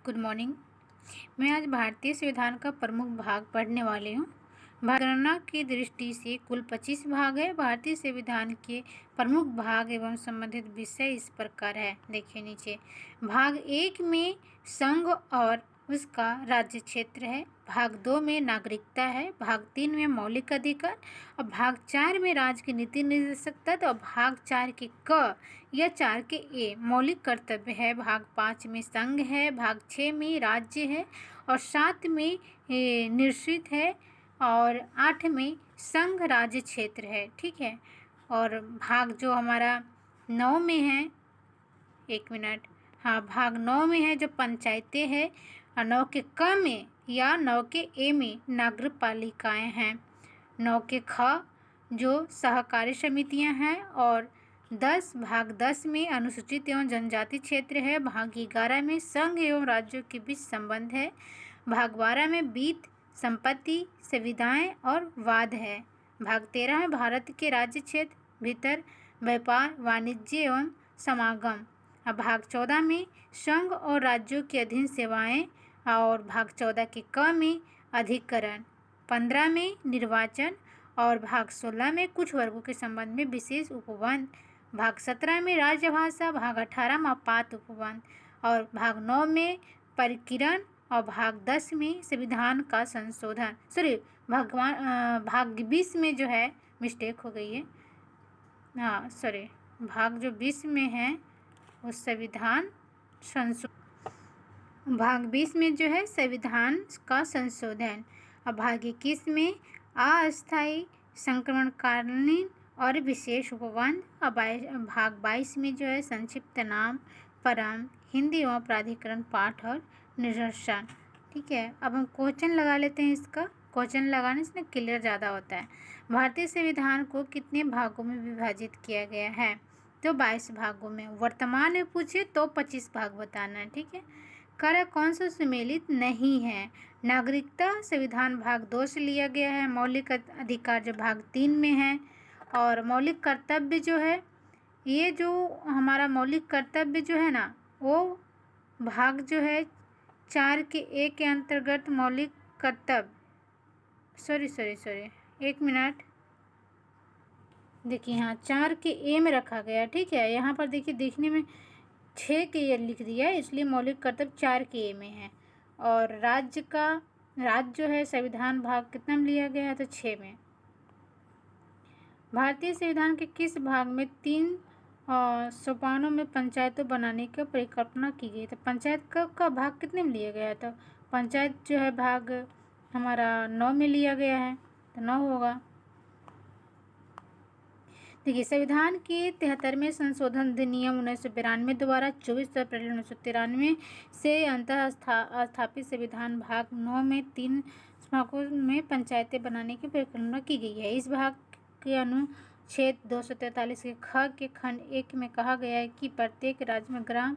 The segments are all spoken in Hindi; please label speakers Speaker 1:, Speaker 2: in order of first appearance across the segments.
Speaker 1: Good morning. मैं आज भारतीय संविधान का प्रमुख भाग पढ़ने वाली हूँ। गणना की दृष्टि से कुल 25 भाग है। भारतीय संविधान के प्रमुख भाग एवं संबंधित विषय इस प्रकार है। देखिए नीचे भाग 1 में संघ और उसका राज्य क्षेत्र है। भाग 2 में नागरिकता है। भाग 3 में मौलिक अधिकार और भाग 4 में राज्य की नीति निर्देशकता और भाग 4 के क या 4 के ए मौलिक कर्तव्य है। भाग 5 में संघ है। भाग 6 में राज्य है और 7 में निश्चित है और 8 में संघ राज्य क्षेत्र है। ठीक है। और भाग जो हमारा 9 में है, भाग 9 में है जो पंचायतें हैं और 9 के क में या 9 के ए में नगर पालिकाएँ हैं। 9 के ख जो सहकारी समितियां हैं और भाग 10 में अनुसूचित एवं जनजाति क्षेत्र है। भाग 11 में संघ एवं राज्यों के बीच संबंध है। भाग 12 में वित्त, संपत्ति, सुविधाएं और वाद है। भाग 13 में भारत के राज्य क्षेत्र भीतर व्यापार, वाणिज्य एवं समागम। भाग 14 में संघ और राज्यों के अधीन सेवाएं और भाग 14 के क में अधिकरण। 15 में निर्वाचन और भाग 16 में कुछ वर्गों के संबंध में विशेष उपबंध। भाग 17 में राजभाषा, भाग 18 में आपात उपबंध और भाग 9 में परिकीर्ण और भाग 10 में संविधान का संशोधन। भाग 20 में जो है मिस्टेक हो गई है। भाग जो 20 में है वो संविधान संशोधन। भाग 20 में जो है संविधान का संशोधन। और भाग 21 में अस्थायी संक्रमणकालीन और विशेष उपबंध। और भाग 22 में जो है संक्षिप्त नाम, परम, हिंदी एवं प्राधिकरण पाठ और निदर्शन। ठीक है। अब हम क्वेश्चन लगा लेते हैं। इसका क्वेश्चन लगाने से क्लियर ज़्यादा होता है। भारतीय संविधान को कितने भागों में विभाजित किया गया है? तो 22 भागों में। वर्तमान में पूछे तो 25 भाग बताना है। ठीक है। कार्य कौन सा सम्मिलित नहीं है? नागरिकता संविधान भाग 2 से लिया गया है। मौलिक अधिकार जो भाग 3 में है और मौलिक कर्तव्य जो है, ये जो हमारा मौलिक कर्तव्य जो है ना, वो भाग जो है 4 के ए के अंतर्गत मौलिक कर्तव्य एक मिनट देखिए, यहाँ 4 के ए में रखा गया। ठीक है। यहाँ पर देखिए, देखने में 6 के ए लिख दिया है, इसलिए मौलिक कर्तव्य 4 के ए में है। और राज्य जो है संविधान भाग कितना में लिया गया है? तो 6 में। भारतीय संविधान के किस भाग में 3 सोपानों में पंचायतों बनाने की परिकल्पना की गई? तो पंचायत का भाग कितने में लिया गया है? तो पंचायत जो है भाग हमारा 9 में लिया गया है, तो 9 होगा। देखिए, संविधान के 73वें संशोधन अधिनियम 1992 द्वारा 24 अप्रैल 1993 से अंततः स्थापित संविधान भाग 9 में 3 भागों में पंचायतें बनाने की परिकल्पना की गई है। इस भाग के अनुच्छेद 243 के ख के खंड 1 में कहा गया है कि प्रत्येक राज्य में ग्राम,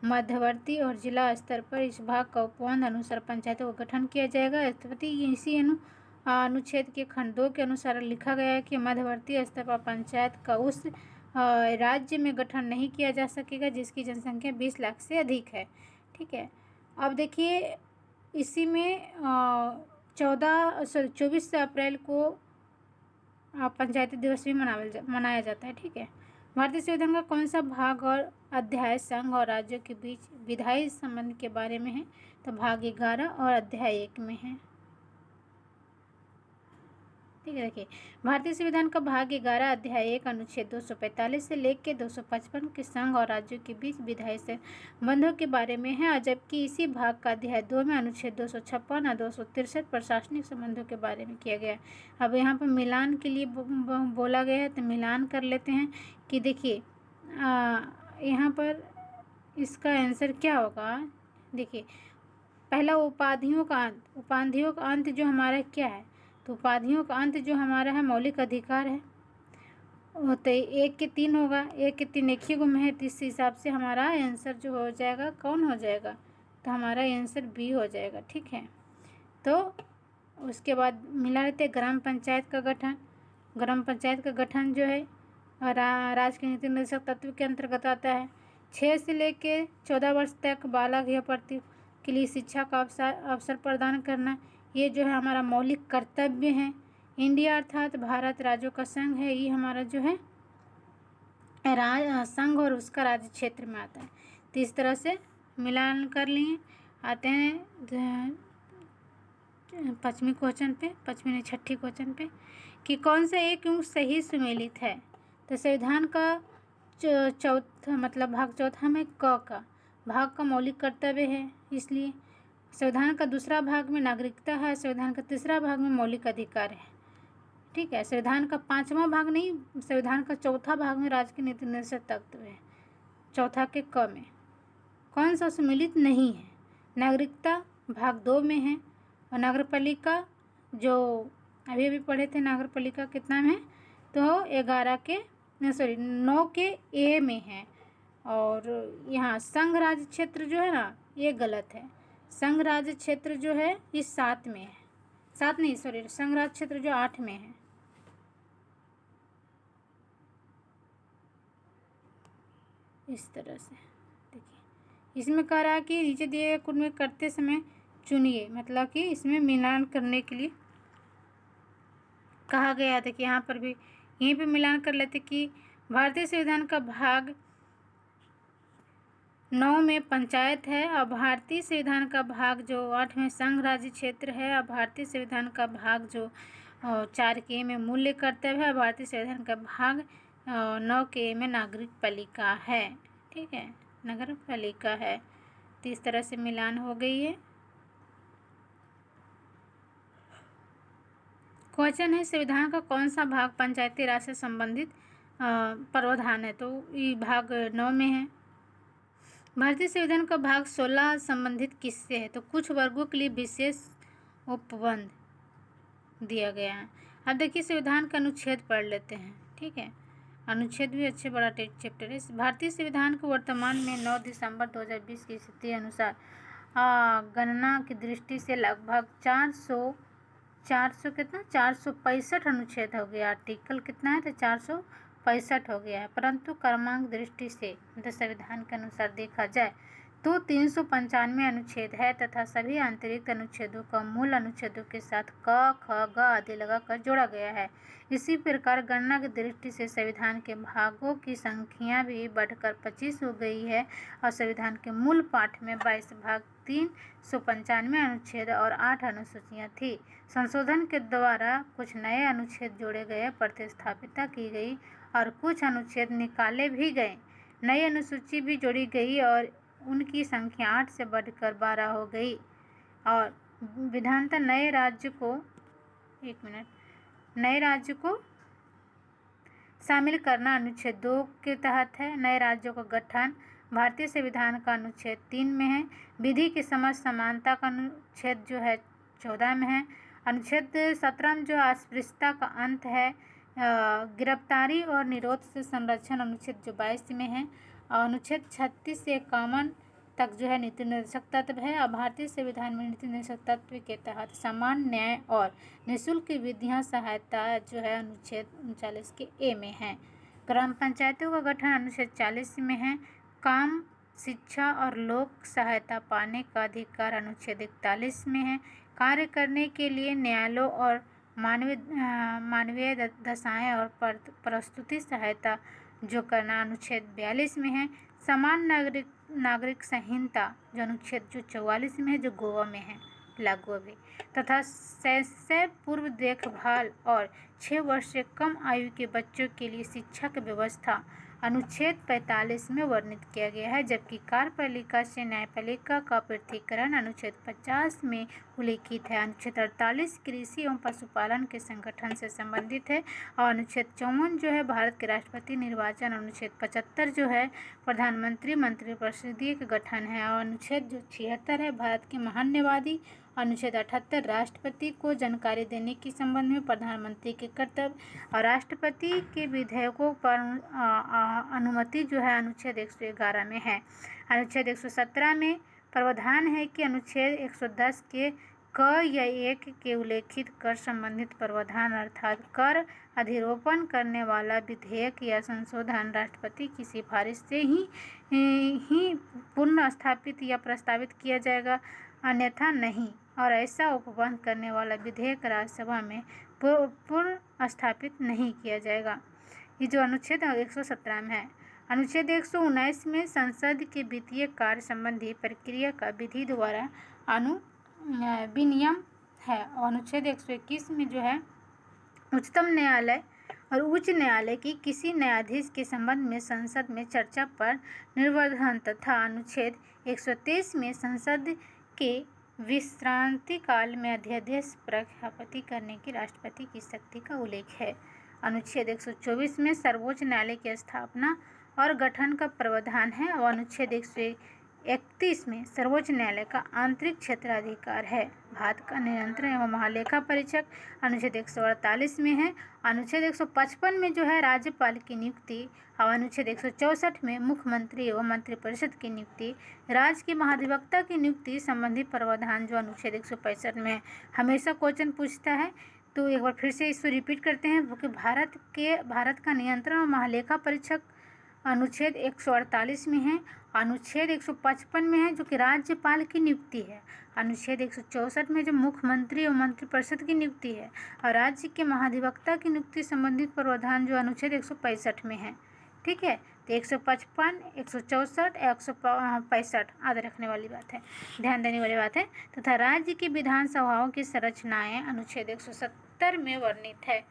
Speaker 1: मध्यवर्ती और जिला स्तर पर इस भाग का उपबंध अनुसार पंचायतों का गठन किया जाएगा। इसी अनुच्छेद के खंड 2 के अनुसार लिखा गया है कि मध्यवर्ती स्तर पर पंचायत का उस राज्य में गठन नहीं किया जा सकेगा जिसकी जनसंख्या 20 लाख से अधिक है। ठीक है। अब देखिए, इसी में 24 अप्रैल को पंचायती दिवस भी मनाया जाता है। ठीक है। भारतीय संविधान का कौन सा भाग और अध्याय संघ और राज्यों के बीच विधायी संबंध के बारे में है? तो भाग 11 और अध्याय 1 में है। ठीक है। देखिए, भारतीय संविधान का भाग 11 अध्याय 1 अनुच्छेद 245 से लेकर 255 के संघ और राज्यों के बीच विधायी संबंधों के बारे में है, जबकि इसी भाग का अध्याय 2 में अनुच्छेद 256 और 263 प्रशासनिक संबंधों के बारे में किया गया। अब यहाँ पर मिलान के लिए बोला गया है, तो मिलान कर लेते हैं कि देखिए यहाँ पर इसका आंसर क्या होगा। देखिए, पहला उपाधियों का अंत जो हमारा क्या है? तो उपाधियों का अंत जो हमारा है मौलिक अधिकार है, तो 1 के 3 होगा। 1 के 3 एक ही गुम है, तो इस हिसाब से हमारा आंसर जो हो जाएगा कौन हो जाएगा? तो हमारा आंसर बी हो जाएगा। ठीक है। तो उसके बाद मिला लेते हैं ग्राम पंचायत का गठन। ग्राम पंचायत का गठन जो है राज्य के नीति निर्देशक तत्व के अंतर्गत आता है। 6 से लेकर 14 वर्ष तक बालक या के लिए शिक्षा का अवसर प्रदान करना, ये जो है हमारा मौलिक कर्तव्य है। इंडिया अर्थात भारत राज्यों का संघ है, ये हमारा जो है संघ और उसका राज्य क्षेत्र में आता है। तो इस तरह से मिलान कर लिए। आते हैं छठवीं क्वेश्चन पे कि कौन सा एक अंश सही सुमेलित है। तो संविधान का चौथा मतलब भाग चौथा में क का भाग का मौलिक कर्तव्य है, इसलिए संविधान का दूसरा भाग में नागरिकता है, संविधान का तीसरा भाग में मौलिक अधिकार है। ठीक है, संविधान का पांचवा भाग नहीं, संविधान का चौथा भाग में राज्य के नीति निर्देशक तत्व है। चौथा के क में कौन सा सम्मिलित नहीं है? नागरिकता भाग 2 में है, और नगरपालिका जो अभी पढ़े थे, नगरपालिका कितना में है? तो 9 के ए में है। और यहाँ संघ राज्य क्षेत्र जो है ना, ये गलत है। संघ राज्य क्षेत्र जो है ये 7 में है, संघ राज्य क्षेत्र जो 8 में है। इस तरह से देखिए, इसमें कह रहा है कि नीचे दिए गए कुल में करते समय चुनिए, मतलब कि इसमें मिलान करने के लिए कहा गया था कि यहाँ पर भी यहीं पे मिलान कर लेते कि भारतीय संविधान का भाग 9 में पंचायत है, और भारतीय संविधान का भाग जो 8 में संघ राज्य क्षेत्र है, और भारतीय संविधान का भाग जो 4 के में मूल्य कर्तव्य है, और भारतीय संविधान का भाग 9 के में नागरिक पालिका है। ठीक है, नगर पालिका है। तो इस तरह से मिलान हो गई है। क्वेश्चन है संविधान का कौन सा भाग पंचायती राज से संबंधित प्रावधान है? तो ये भाग 9 में है। भारतीय संविधान का भाग 16 संबंधित किससे है? तो कुछ वर्गों के लिए विशेष उपबंध दिया गया है। अब देखिए संविधान का अनुच्छेद पढ़ लेते हैं। ठीक है, अनुच्छेद भी अच्छे बड़ा चैप्टर है। भारतीय संविधान को वर्तमान में 9 दिसंबर 2020 की स्थिति अनुसार गणना की दृष्टि से लगभग 465 अनुच्छेद हो गया। आर्टिकल कितना है? तो 465 हो गया है। परंतु क्रमांक दृष्टि से मतलब संविधान के अनुसार देखा जाए तो 395 अनुच्छेद है, तथा सभी अतिरिक्त अनुच्छेदों का मूल अनुच्छेदों के साथ क, ख, ग आदि लगाकर जोड़ा गया है। इसी प्रकार गणना की दृष्टि से संविधान के भागों की संख्या भी बढ़कर 25 हो गई है, और संविधान के मूल पाठ में 22 भाग 395 अनुच्छेद और 8 अनुसूचियाँ थी। संशोधन के द्वारा कुछ नए अनुच्छेद जोड़े गए, प्रतिस्थापित की गई और कुछ अनुच्छेद निकाले भी गए। नई अनुसूची भी जोड़ी गई और उनकी संख्या 8 से बढ़कर 12 हो गई। और विधानतः नए राज्य को शामिल करना अनुच्छेद 2 के तहत है। नए राज्यों का गठन भारतीय संविधान का अनुच्छेद 3 में है। विधि की समझ समानता का अनुच्छेद जो है 14 में है। अनुच्छेद 17 में जो अस्पृश्यता का अंत है, गिरफ्तारी और निरोध से संरक्षण अनुच्छेद जो 22 में है। और अनुच्छेद 36 से 51 तक जो है नीति निर्देशक तत्व है। और भारतीय संविधान में नीति निर्देशक तत्व के तहत समान न्याय और निःशुल्क विधियां सहायता जो है अनुच्छेद 39 के ए में है। ग्राम पंचायतों का गठन अनुच्छेद 40 में है। काम, शिक्षा और लोक सहायता पाने का अधिकार अनुच्छेद 41 में है। कार्य करने के लिए न्यायालयों और मानवीय दशाएं और प्रस्तुति सहायता जो करना अनुच्छेद 42 में है। समान नागरिक संहिता जो अनुच्छेद जो 44 में है, जो गोवा में है लागू अभी, तथा शैशव पूर्व देखभाल और 6 वर्ष से कम आयु के बच्चों के लिए शिक्षा की व्यवस्था अनुच्छेद 45 में वर्णित किया गया है। जबकि कार्यपालिका से न्यायपालिका का पृथक्करण अनुच्छेद 50 में उल्लिखित है। अनुच्छेद 48 कृषि एवं पशुपालन के संगठन से संबंधित है। और अनुच्छेद 54 जो है भारत के राष्ट्रपति निर्वाचन, अनुच्छेद 75 जो है प्रधानमंत्री मंत्रिपरिषद का गठन है। और अनुच्छेद जो 76 है भारत के महान्यवादी। अनुच्छेद 78 राष्ट्रपति को जानकारी देने के संबंध में प्रधानमंत्री के कर्तव्य और राष्ट्रपति के विधेयकों पर अनुमति जो है अनुच्छेद 111 में है। अनुच्छेद 117 में प्रावधान है कि अनुच्छेद 110 के क या एक के उल्लेखित कर संबंधित प्रावधान अर्थात कर अधिरोपण करने वाला विधेयक या संशोधन राष्ट्रपति की सिफारिश से ही पुनः स्थापित या प्रस्तावित किया जाएगा, अन्यथा नहीं। और ऐसा उपबंध करने वाला विधेयक राज्यसभा में पुनः स्थापित नहीं किया जाएगा। ये जो अनुच्छेद 117 में है। अनुच्छेद 119 में संसद के वित्तीय कार्य संबंधी प्रक्रिया का विधि द्वारा विनियम है। और अनुच्छेद 121 में जो है उच्चतम न्यायालय और उच्च न्यायालय की किसी न्यायाधीश के संबंध में संसद में चर्चा पर निर्वहन तथा अनुच्छेद 123 में संसद के विश्रांति काल में अध्यादेश पर आपत्ति करने की राष्ट्रपति की शक्ति का उल्लेख है। अनुच्छेद 124 में सर्वोच्च न्यायालय की स्थापना और गठन का प्रावधान है। और अनुच्छेद 131 में सर्वोच्च न्यायालय का आंतरिक क्षेत्राधिकार है। भारत का नियंत्रण एवं महालेखा परीक्षक अनुच्छेद 148 में है। अनुच्छेद 155 में जो है राज्यपाल की नियुक्ति और अनुच्छेद 164 में मुख्यमंत्री एवं मंत्रिपरिषद की नियुक्ति, राज्य के महाधिवक्ता की नियुक्ति संबंधी प्रावधान जो अनुच्छेद 165 में है। हमेशा क्वेश्चन पूछता है, तो एक बार फिर से इसको रिपीट करते हैं कि भारत का नियंत्रण और महालेखा परीक्षक अनुच्छेद 148 में है। अनुच्छेद 155 में है जो कि राज्यपाल की नियुक्ति है। अनुच्छेद 164 में जो मुख्यमंत्री और मंत्रिपरिषद की नियुक्ति है। और राज्य के महाधिवक्ता की नियुक्ति संबंधित प्रावधान जो अनुच्छेद 165 में है। ठीक है, तो 155, 164, 165 याद रखने वाली बात है, ध्यान देने वाली बात है। तथा राज्य की विधानसभाओं की संरचनाएं अनुच्छेद 170 में वर्णित है।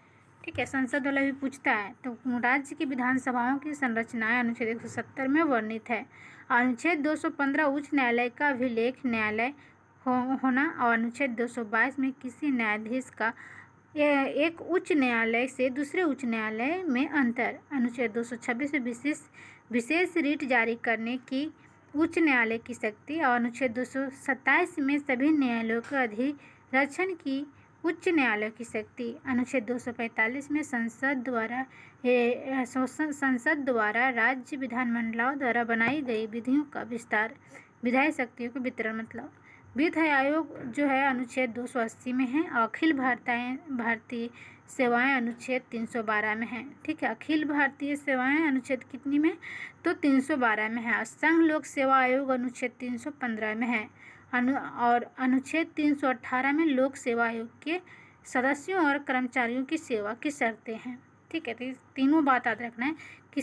Speaker 1: ठीक है, संसद वाला भी पूछता है, तो राज्य की विधानसभाओं की संरचनाएं अनुच्छेद 170 में वर्णित है। अनुच्छेद 215 उच्च न्यायालय का अभिलेख न्यायालय होना। और अनुच्छेद 222 में किसी न्यायाधीश का एक उच्च न्यायालय से दूसरे उच्च न्यायालय में अंतर। अनुच्छेद 226 में विशेष रीट जारी करने की उच्च न्यायालय की शक्ति। और अनुच्छेद 227 में सभी न्यायालयों के अधिरक्षण की उच्च न्यायालय की शक्ति। अनुच्छेद 245 में संसद द्वारा राज्य विधानमंडलों द्वारा बनाई गई विधियों का विस्तार, विधायी शक्तियों का वितरण मतलब। वित्त आयोग जो है अनुच्छेद 280 में है। अखिल भारतीय सेवाएं अनुच्छेद 312 में है। ठीक है, अखिल भारतीय सेवाएं अनुच्छेद कितनी में, तो 312 में है। संघ लोक सेवा आयोग अनुच्छेद 315 में है। और अनुच्छेद 318 में लोक सेवा आयोग के सदस्यों और कर्मचारियों की सेवा की शर्तें हैं। ठीक है, तो तीनों बात याद रखना है कि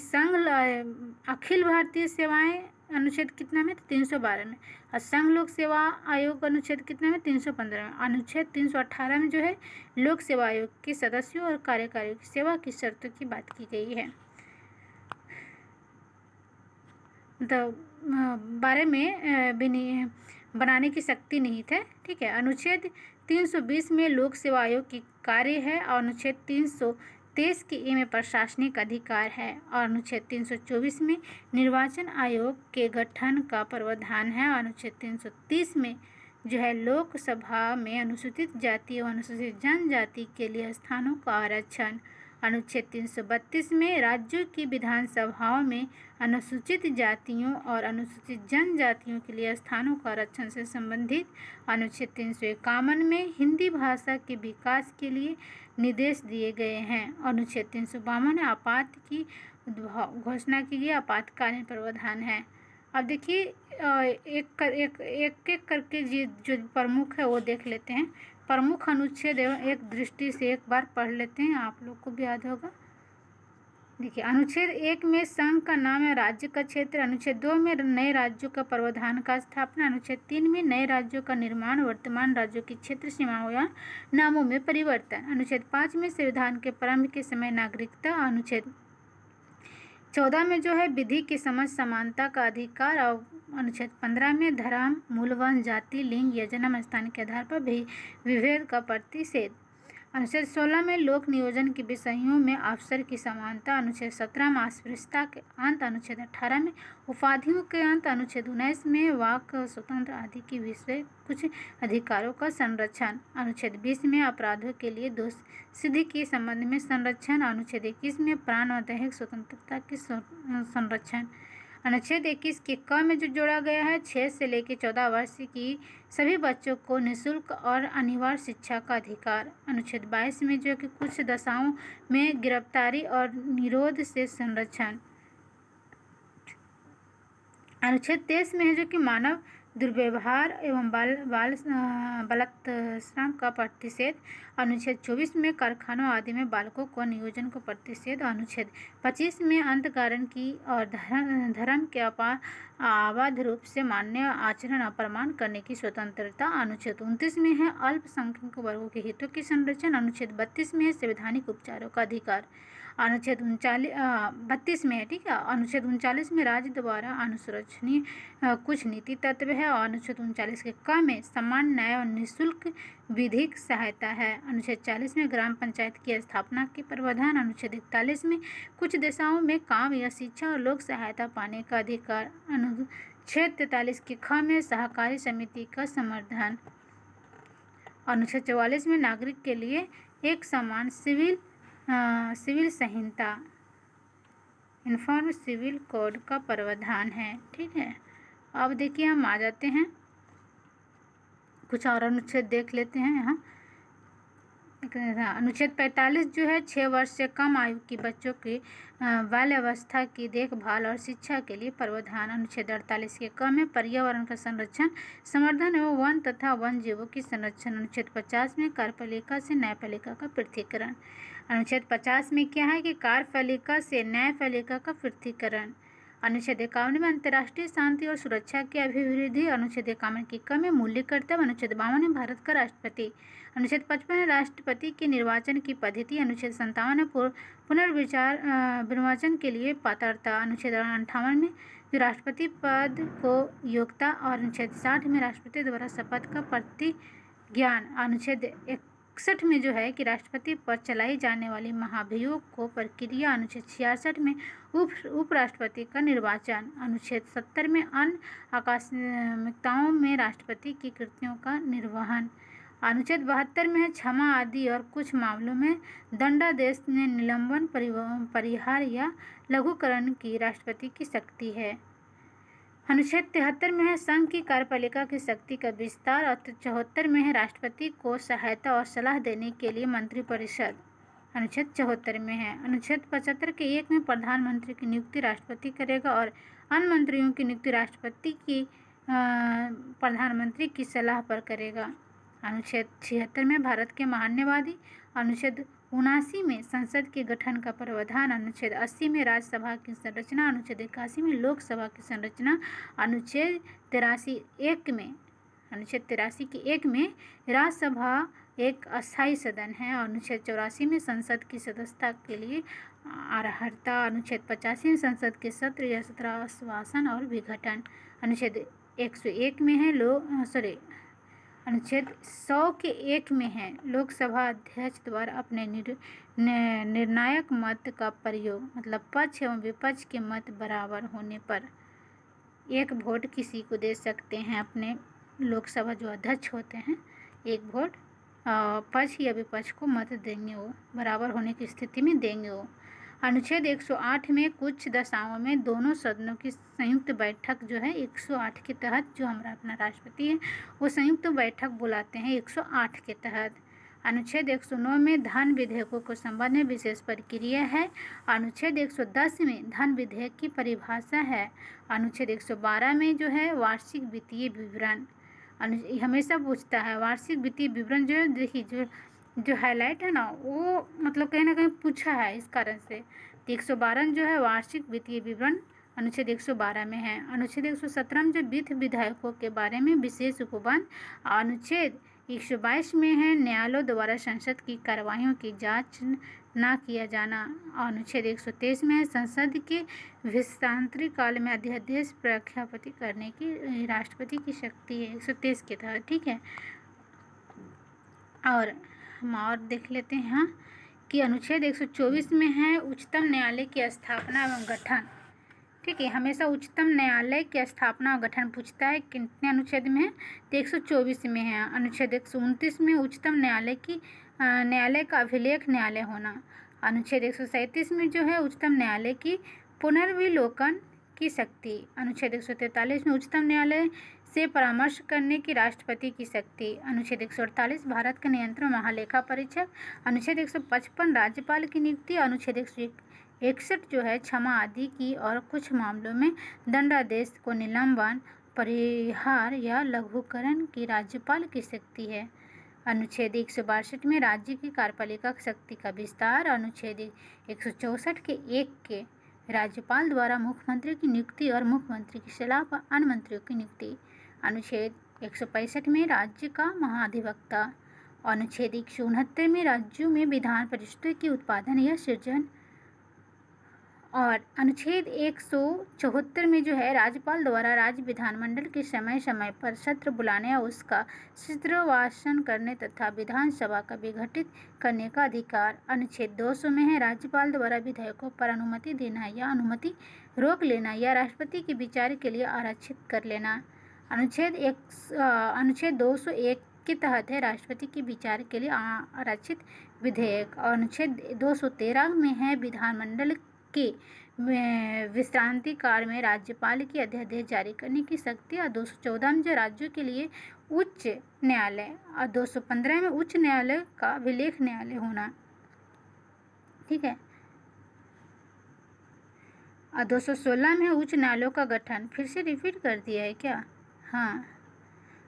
Speaker 1: अखिल भारतीय सेवाएं अनुच्छेद कितना में, 312 में। और संघ लोक सेवा आयोग अनुच्छेद कितना में, 315 में। अनुच्छेद 318 में जो है लोक सेवा आयोग के सदस्यों और कार्यकारियों की सेवा की शर्तों की बात की गई है। बारे में बनाने की शक्ति नहीं थे। ठीक है, अनुच्छेद 320 में लोक सेवा आयोग की कार्य है। और अनुच्छेद 323 के ए में प्रशासनिक अधिकार है। और अनुच्छेद 324 में निर्वाचन आयोग के गठन का प्रावधान है। और अनुच्छेद 330 में जो है लोकसभा में अनुसूचित जाति और अनुसूचित जनजाति के लिए स्थानों का आरक्षण। अनुच्छेद 332 में राज्यों की विधानसभाओं में अनुसूचित जातियों और अनुसूचित जनजातियों के लिए स्थानों का आरक्षण से संबंधित। अनुच्छेद 351 में हिंदी भाषा के विकास के लिए निर्देश दिए गए हैं। अनुच्छेद 352 में आपात की घोषणा की गई, आपातकालीन प्रावधान है। अब देखिए एक एक करके जो प्रमुख है वो देख लेते हैं। प्रमुख अनुच्छेद एक दृष्टि से एक बार पढ़ लेते हैं, आप लोग को भी याद होगा। देखिए, अनुच्छेद 1 में संघ का नाम है राज्य का क्षेत्र। अनुच्छेद 2 में नए राज्यों का प्रावधान का स्थापना। अनुच्छेद 3 में नए राज्यों का निर्माण, वर्तमान राज्यों की क्षेत्र सीमाओं या नामों में परिवर्तन। अनुच्छेद 5 में संविधान के प्रारंभ के समय नागरिकता। अनुच्छेद 14 में जो है विधि की समझ समानता का अधिकार। और अनुच्छेद 15 में धर्म, मूल वंश, जाति, लिंग या जन्म स्थान के आधार पर भी विभेद का प्रतिषेध। अनुच्छेद 16 में लोक नियोजन के विषयों में अवसर की समानता। अनुच्छेद 17 में अस्पृश्यता के अंत। अनुच्छेद 18 में उपाधियों के अंत। अनुच्छेद 19 में वाक स्वतंत्र आदि के विषय कुछ अधिकारों का संरक्षण। अनुच्छेद 20 में अपराधों के लिए दोष सिद्धि के संबंध में संरक्षण। अनुच्छेद 21 में प्राण और दैहिक स्वतंत्रता की संरक्षण। अनुच्छेद 21 के क में जो जोड़ा गया है, 6 से लेकर 14 वर्ष की सभी बच्चों को निःशुल्क और अनिवार्य शिक्षा का अधिकार। अनुच्छेद 22 में जो कि कुछ दशाओं में गिरफ्तारी और निरोध से संरक्षण। अनुच्छेद 23 में है जो कि मानव दुर्व्यवहार एवं बलात्कार का प्रतिषेध। अनुच्छेद 24 में कारखानों आदि में बालकों को नियोजन को प्रतिषेध। अनुच्छेद 25 में अंतःकरण की और धर्म के अबाध रूप से मान्य आचरण अप्रमाण करने की स्वतंत्रता। अनुच्छेद 29 में है अल्पसंख्यक वर्गों के हितों की संरक्षण। अनुच्छेद 32 में है संवैधानिक उपचारों का अधिकार। अनुच्छेद 32 में है, ठीक है। अनुच्छेद 39 में राज्य द्वारा अनुसरणीय कुछ नीति तत्व है। और अनुच्छेद 39 के क में समान न्याय और निःशुल्क विधिक सहायता है। अनुच्छेद 40 में ग्राम पंचायत की स्थापना के प्रावधान। अनुच्छेद 41 में कुछ दशाओं में काम या शिक्षा और लोक सहायता पाने का अधिकार। अनुच्छेद 43 के ख में सहकारी समिति का समर्थन। अनुच्छेद 44 में नागरिक के लिए एक समान सिविल संहिता यूनिफॉर्म सिविल कोड का प्रावधान है, ठीक है। अब देखिए हम आ जाते हैं, कुछ और अनुच्छेद देख लेते हैं यहाँ। अनुच्छेद 45 जो है 6 वर्ष से कम आयु के बच्चों की बाल्यावस्था की देखभाल और शिक्षा के लिए प्रावधान। अनुच्छेद 48 के क में पर्यावरण का संरक्षण, संवर्धन एवं वन तथा वन जीवों की संरक्षण। अनुच्छेद 50 में कार्यपालिका से न्यायपालिका का पृथकीकरण। अनुच्छेद 50 में क्या है कि कार्यपालिका से न्यायपालिका का पृथकीकरण। अनुच्छेद 51 में अंतर्राष्ट्रीय शांति और सुरक्षा की अभिवृद्धि। अनुच्छेद 51 की क में मूल्य कर्तव्य। अनुच्छेद 52 में भारत का राष्ट्रपति। अनुच्छेद 55 में राष्ट्रपति के निर्वाचन की पद्धति। अनुच्छेद 57 में पुनर्विचार के लिए पात्रता। अनुच्छेद 58 में जो राष्ट्रपति पद को योग्यता। और अनुच्छेद 60 में राष्ट्रपति द्वारा शपथ का प्रतिज्ञान। अनुच्छेद 61 में जो है कि राष्ट्रपति पर चलाई जाने वाली महाभियोग को प्रक्रिया। अनुच्छेद 66 में उपराष्ट्रपति का निर्वाचन। अनुच्छेद 70 में अन्य आकस्मिकताओं में राष्ट्रपति की कृतियों का निर्वहन। अनुच्छेद 72 में है क्षमा आदि और कुछ मामलों में दंडादेश में निलंबन, परिहार या लघुकरण की राष्ट्रपति की शक्ति है। अनुच्छेद 73 में है संघ की कार्यपालिका की शक्ति का विस्तार। और 74 में है राष्ट्रपति को सहायता और सलाह देने के लिए मंत्रिपरिषद। अनुच्छेद 74 में है। अनुच्छेद 75 के 1 में प्रधानमंत्री की नियुक्ति राष्ट्रपति करेगा और अन्य मंत्रियों की नियुक्ति राष्ट्रपति की प्रधानमंत्री की सलाह पर करेगा। अनुच्छेद 76 में भारत के महान्यवादी। अनुच्छेद 79 में संसद के गठन का प्रावधान। अनुच्छेद 80 में राज्यसभा की संरचना। अनुच्छेद 81 में लोकसभा की संरचना। अनुच्छेद 83 के 1 में राज्यसभा एक अस्थायी सदन है। अनुच्छेद 84 में संसद की सदस्यता के लिए अर्हता। अनुच्छेद 85 में संसद के सत्र या सत्रावसान और विघटन। अनुच्छेद 101 में है अनुच्छेद 100 के 1 में है लोकसभा अध्यक्ष द्वारा अपने निर्णायक मत का प्रयोग, मतलब पक्ष एवं विपक्ष के मत बराबर होने पर एक वोट किसी को दे सकते हैं। अपने लोकसभा जो अध्यक्ष होते हैं एक वोट पक्ष या विपक्ष को मत देंगे, वो बराबर होने की स्थिति में देंगे वो। अनुच्छेद 108 में कुछ दशाओं में दोनों सदनों की संयुक्त बैठक जो है 108 के तहत, जो हमारा अपना राष्ट्रपति है वो संयुक्त बैठक बुलाते हैं 108 के तहत। अनुच्छेद 109 में धन विधेयकों को संबंध में विशेष प्रक्रिया है। अनुच्छेद 110 में धन विधेयक की परिभाषा है। अनुच्छेद 112 में जो है वार्षिक वित्तीय विवरण हमेशा पूछता है। वार्षिक वित्तीय विवरण जो है, देखिए जो हाईलाइट है ना वो मतलब कहीं ना कहीं पूछा है इस कारण से। 112 जो है वार्षिक वित्तीय विवरण अनुच्छेद 112 में है। अनुच्छेद 117 में जो वित्त विधायकों के बारे में विशेष उपबंध। अनुच्छेद 122 में है न्यायालयों द्वारा संसद की कार्यवाहियों की जांच न किया जाना। अनुच्छेद 123 में है संसद के विस्तांतरी काल में अध्यादेश प्रख्यापित करने की राष्ट्रपति की शक्ति है 123 के तहत, ठीक है। और हम और देख लेते हैं यहाँ कि अनुच्छेद 124 में है उच्चतम न्यायालय की स्थापना एवं गठन, ठीक है। हमेशा उच्चतम न्यायालय की स्थापना और गठन पूछता है, कितने अनुच्छेद में है तो 124 में है। अनुच्छेद 129 में उच्चतम न्यायालय का अभिलेख न्यायालय होना। अनुच्छेद 137 में जो है उच्चतम न्यायालय की पुनर्विलोकन की शक्ति। अनुच्छेद 143 में उच्चतम न्यायालय से परामर्श करने की राष्ट्रपति की शक्ति। अनुच्छेद 148 भारत का नियंत्रण महालेखा परीक्षक। अनुच्छेद 155 राज्यपाल की नियुक्ति। अनुच्छेद 161 जो है क्षमा आदि की और कुछ मामलों में दंडादेश को निलंबन, परिहार या लघुकरण की राज्यपाल की शक्ति है। अनुच्छेद 162 में राज्य की कार्यपालिका शक्ति का विस्तार। अनुच्छेद 164 के 1 के राज्यपाल द्वारा मुख्यमंत्री की नियुक्ति और मुख्यमंत्री की सलाह पर अन्य मंत्रियों की नियुक्ति। अनुच्छेद 165 में राज्य का महाधिवक्ता। अनुच्छेद 169 में राज्यों में विधान परिषद के उत्पादन या सृजन। और अनुच्छेद 174 में जो है राज्यपाल द्वारा राज्य विधानमंडल के समय समय पर सत्र बुलाने और उसका सत्रवासन करने तथा विधानसभा का विघटित करने का अधिकार। अनुच्छेद 200 में है राज्यपाल द्वारा विधेयकों पर अनुमति देना या अनुमति रोक लेना या राष्ट्रपति के विचार के लिए आरक्षित कर लेना। अनुच्छेद 201 के तहत है राष्ट्रपति के विचार के लिए आरक्षित विधेयक। और अनुच्छेद 213 में है विधानमंडल के विश्रांति काल में राज्यपाल की अध्यादेश जारी करने की शक्ति। और 214 में जो राज्यों के लिए उच्च न्यायालय और 215 में उच्च न्यायालय का अभिलेख न्यायालय होना। ठीक है। और 216 में उच्च न्यायालयों का गठन। फिर से रिपीट कर दिया है क्या? हाँ।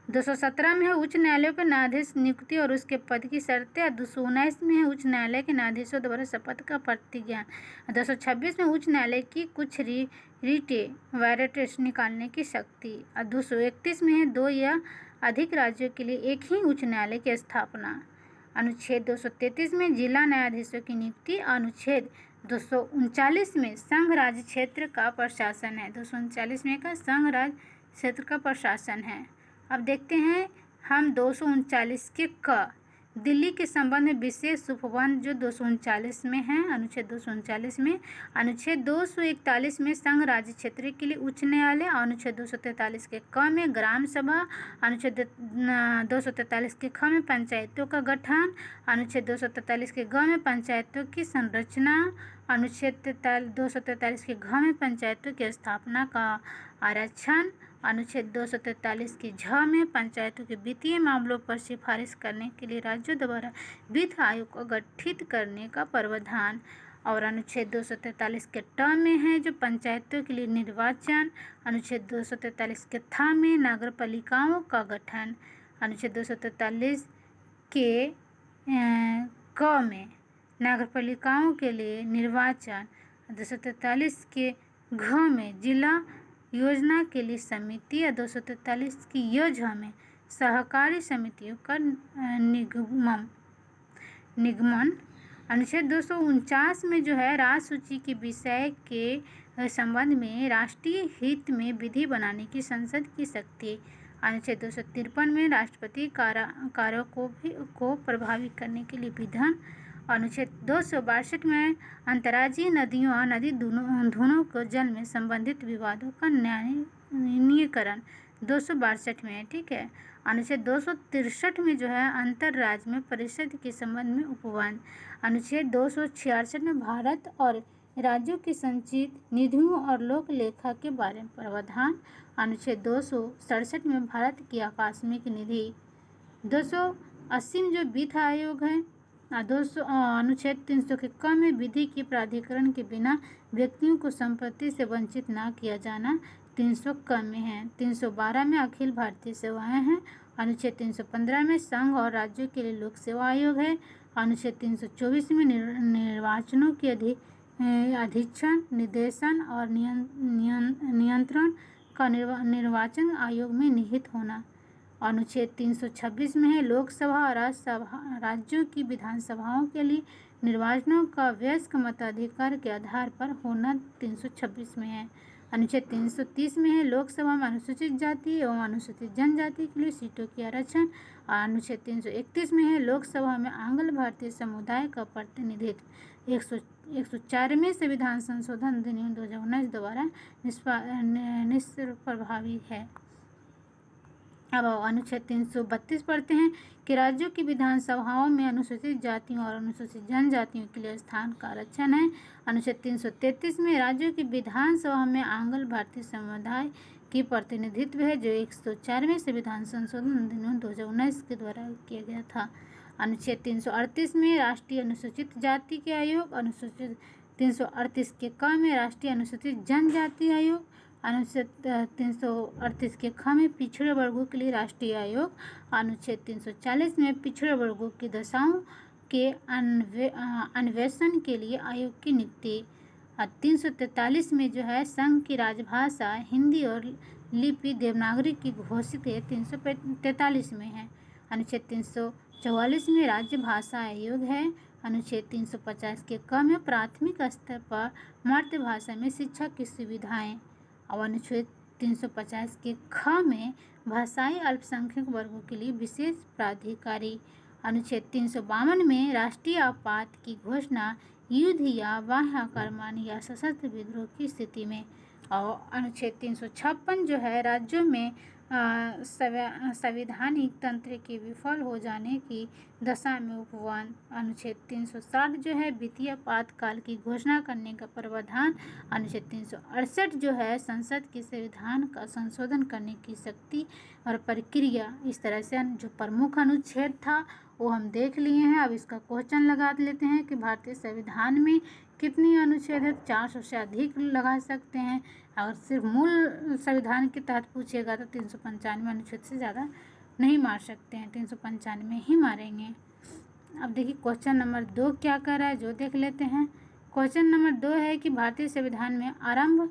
Speaker 1: 217 में है उच्च न्यायालयों के न्यायाधीश नियुक्ति और उसके पद की शर्तें। और 219 में है उच्च न्यायालय के न्यायाधीशों द्वारा शपथ का प्रतिज्ञान। 226 में उच्च न्यायालय की कुछ रिटे वायरेट्स निकालने की शक्ति। और 231 में है 2 या अधिक राज्यों के लिए एक ही उच्च न्यायालय की स्थापना। अनुच्छेद 233 में जिला न्यायाधीशों की नियुक्ति। अनुच्छेद 239 में संघ राज्य क्षेत्र का प्रशासन है। 239 में का संघ राज्य क्षेत्र का प्रशासन है। अब देखते हैं हम 239 के क दिल्ली के संबंध में विशेष उपबंध जो 239 में है। अनुच्छेद 239 में। अनुच्छेद 241 में संघ राज्य क्षेत्र के लिए उच्च न्यायालय। अनुच्छेद 243 के क में ग्राम सभा। अनुच्छेद 243 के ख में पंचायतों का गठन। अनुच्छेद 243 के ग में पंचायतों की संरचना। अनुच्छेद 243 के घ में पंचायतों की स्थापना का आरक्षण। अनुच्छेद 243 की झ में पंचायतों के वित्तीय मामलों पर सिफारिश करने के लिए राज्यों द्वारा वित्त आयोग को गठित करने का प्रावधान। और अनुच्छेद 243 के ट में है जो पंचायतों के लिए निर्वाचन। अनुच्छेद 243 के थ में नगरपालिकाओं का गठन। अनुच्छेद 243 के क में नगरपालिकाओं के लिए निर्वाचन। 243 के घ में जिला योजना के लिए समिति। या 243 की य झ में सहकारी समितियों का निगमन। अनुच्छेद 249 में जो है राज्य सूची के विषय के संबंध में राष्ट्रीय हित में विधि बनाने की संसद की शक्ति। अनुच्छेद 253 में राष्ट्रपति कार्यों को प्रभावित करने के लिए विधान। अनुच्छेद 262 में अंतर्राज्यीय नदियों और नदी धुनों को जल में संबंधित विवादों का न्यायीकरण 262 में है। ठीक है। अनुच्छेद 263 में जो है अंतर राज्य में परिषद के संबंध में उपबंध। अनुच्छेद 266 में भारत और राज्यों की संचित निधियों और लोक लेखा के बारे में प्रावधान। अनुच्छेद 267 में भारत की आकस्मिक निधि। 280 में जो वित्त आयोग है। अनुच्छेद 300 के क में विधि के प्राधिकरण के बिना व्यक्तियों को संपत्ति से वंचित न किया जाना 300 क में है। 312 में अखिल भारतीय सेवाएं हैं। अनुच्छेद 315 में संघ और राज्यों के लिए लोक सेवा आयोग है। अनुच्छेद 324 में निर्वाचनों के अधीक्षण, निर्देशन और नियंत्रण का निर्वाचन आयोग में निहित होना। अनुच्छेद 326 में है लोकसभा और राज्यों की विधानसभाओं के लिए निर्वाचनों का वयस्क मताधिकार के आधार पर होना 326 में है। अनुच्छेद 330 में है लोकसभा में अनुसूचित जाति एवं अनुसूचित जनजाति के लिए सीटों की आरक्षण। अनुच्छेद 331 में है लोकसभा में आंग्ल भारतीय समुदाय का प्रतिनिधित्व। 104वें संविधान संशोधन अधिनियम 2019 द्वारा निष्प्रभावी है। अब अनुच्छेद 332 पढ़ते हैं कि राज्यों की विधानसभाओं में अनुसूचित जातियों और अनुसूचित जनजातियों के लिए स्थान का आरक्षण है। अनुच्छेद 333 में राज्यों की विधानसभा में आंग्ल भारतीय समुदाय की प्रतिनिधित्व है, जो 104वें संविधान संशोधन अधिनियम 2019 के द्वारा किया गया था। अनुच्छेद 338 में राष्ट्रीय अनुसूचित जाति के आयोग, अनुसूचित 338 के क में राष्ट्रीय अनुसूचित जनजाति आयोग, अनुच्छेद 338 के ख में पिछड़े वर्गों के लिए राष्ट्रीय आयोग, अनुच्छेद 340 में पिछड़े वर्गों की दशाओं के अन्वेषण के लिए आयोग की नियुक्ति। 343 में जो है संघ की राजभाषा हिंदी और लिपि देवनागरी की घोषित है, 343 में है। अनुच्छेद 344 में राज्य भाषा आयोग है। अनुच्छेद 350 के क में प्राथमिक स्तर पर मातृभाषा में शिक्षा की सुविधाएं। और अनुच्छेद 350 के ख में भाषाई अल्पसंख्यक वर्गों के लिए विशेष प्राधिकारी। अनुच्छेद 352 में राष्ट्रीय आपात की घोषणा युद्ध या बाह्य आक्रमण या सशस्त्र विद्रोह की स्थिति में। और अनुच्छेद 356 जो है राज्यों में संवैधानिक तंत्र के विफल हो जाने की दशा में उपवन। अनुच्छेद 360 जो है वित्तीय आपातकाल की घोषणा करने का प्रावधान। अनुच्छेद 368 जो है संसद के संविधान का संशोधन करने की शक्ति और प्रक्रिया। इस तरह से जो प्रमुख अनुच्छेद था वो हम देख लिए हैं। अब इसका क्वेश्चन लगा लेते हैं कि भारतीय संविधान में कितनी अनुच्छेद है। 400 से अधिक लगा सकते हैं। अगर सिर्फ मूल संविधान के तहत पूछेगा तो 395 अनुच्छेद से ज़्यादा नहीं मार सकते हैं, 395 ही मारेंगे। अब देखिए क्वेश्चन नंबर 2 क्या कर रहा है, जो देख लेते हैं। क्वेश्चन नंबर 2 है कि भारतीय संविधान में आरंभ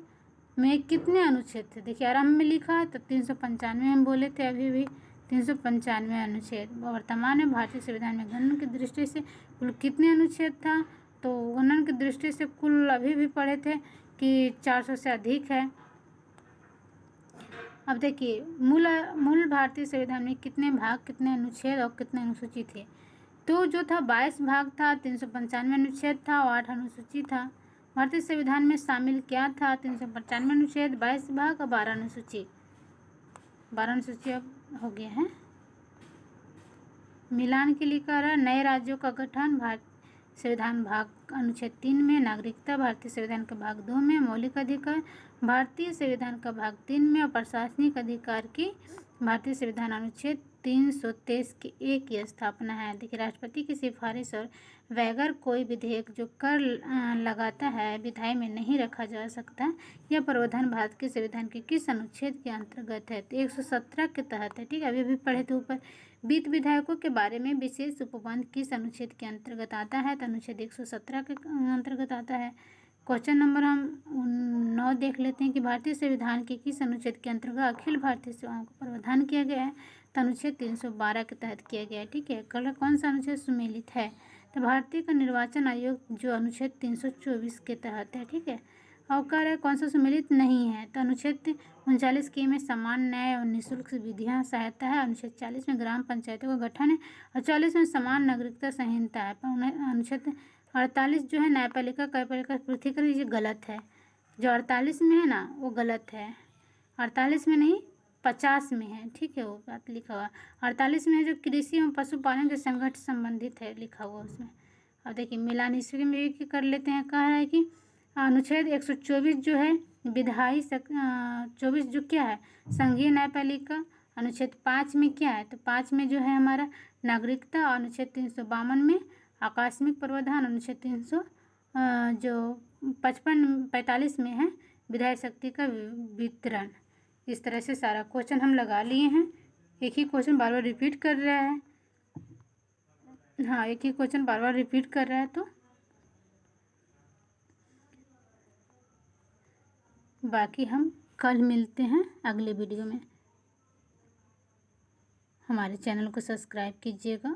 Speaker 1: में कितने अनुच्छेद थे। देखिए आरंभ में लिखा है तो 395 हम बोले थे अभी भी, 395 अनुच्छेद। वर्तमान में भारतीय संविधान में गणन की दृष्टि से कुल कितने अनुच्छेद था, तो गणन की दृष्टि से कुल अभी भी पढ़े थे कि 400 से अधिक है। अब देखिए मूल भारतीय संविधान में कितने भाग, कितने अनुच्छेद और कितने अनुसूची थे। तो जो था 22 भाग था, 395 अनुच्छेद था और 8 अनुसूची था। भारतीय संविधान में शामिल क्या था, 395 अनुच्छेद, 22 भाग और 12 अनुसूची। 12 अनुसूची अब हो गया है। मिलान के लिए कह रहा है नए राज्यों का गठन। भारतीय संविधान भाग अनुच्छेद 3 में नागरिकता, भारतीय संविधान का भाग 2 में मौलिक अधिकार, भारतीय संविधान का भाग 3 में और प्रशासनिक अधिकार की भारतीय संविधान अनुच्छेद 323 के 1 की स्थापना है। देखिए राष्ट्रपति की सिफारिश और बगैर कोई विधेयक जो कर लगाता है विधायी में नहीं रखा जा सकता। यह प्रावधान भारत के संविधान के किस अनुच्छेद के अंतर्गत है, तो 117 के तहत है। ठीक है, अभी भी पढ़े थे ऊपर। वित्त विधायकों के बारे में विशेष उपबंध किस अनुच्छेद के अंतर्गत आता है, तो अनुच्छेद 117 के अंतर्गत आता है। क्वेश्चन नंबर हम 9 देख लेते हैं कि भारतीय संविधान के किस अनुच्छेद के अंतर्गत अखिल भारतीय सेवाओं का प्रावधान किया गया है, तो अनुच्छेद 312 के तहत किया गया है। ठीक है, कौन सा अनुच्छेद सुमेलित है, तो भारतीय का निर्वाचन आयोग जो अनुच्छेद 324 के तहत है। ठीक है, और कह रहे कौन सा सम्मिलित नहीं है, तो अनुच्छेद 39 के में समान न्याय और निःशुल्क विधियां सहायता है। अनुच्छेद 40 में ग्राम पंचायतों का गठन है और 40 में समान नागरिकता संहिता है। पर अनुच्छेद 48 जो है न्यायपालिका कार्यपालिका पृथकीकरण, ये गलत है। जो 48 में है ना वो गलत है, 48 में नहीं 50 में है। ठीक है, वो बात लिखा हुआ 48 में है जो कृषि एवं पशुपालन के संगठन संबंधित है लिखा हुआ उसमें। अब देखिए मिलान ईस्वी में भी कर लेते हैं। कह रहा है कि अनुच्छेद 124 जो है विधायी 24 जो क्या है संघीय न्यायपालिका। अनुच्छेद 5 में क्या है, तो 5 में जो है हमारा नागरिकता और अनुच्छेद 352 में आकस्मिक प्रावधान। अनुच्छेद 300 जो 45 में है विधायी शक्ति का वितरण। इस तरह से सारा क्वेश्चन हम लगा लिए हैं। एक ही क्वेश्चन बार बार रिपीट कर रहा है। हाँ, एक ही क्वेश्चन बार बार रिपीट कर रहा है। तो बाकी हम कल मिलते हैं अगले वीडियो में। हमारे चैनल को सब्सक्राइब कीजिएगा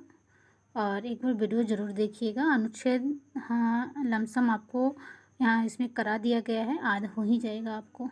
Speaker 1: और एक बार वीडियो ज़रूर देखिएगा। अनुच्छेद हाँ लमसम आपको यहाँ इसमें करा दिया गया है, याद हो ही जाएगा आपको।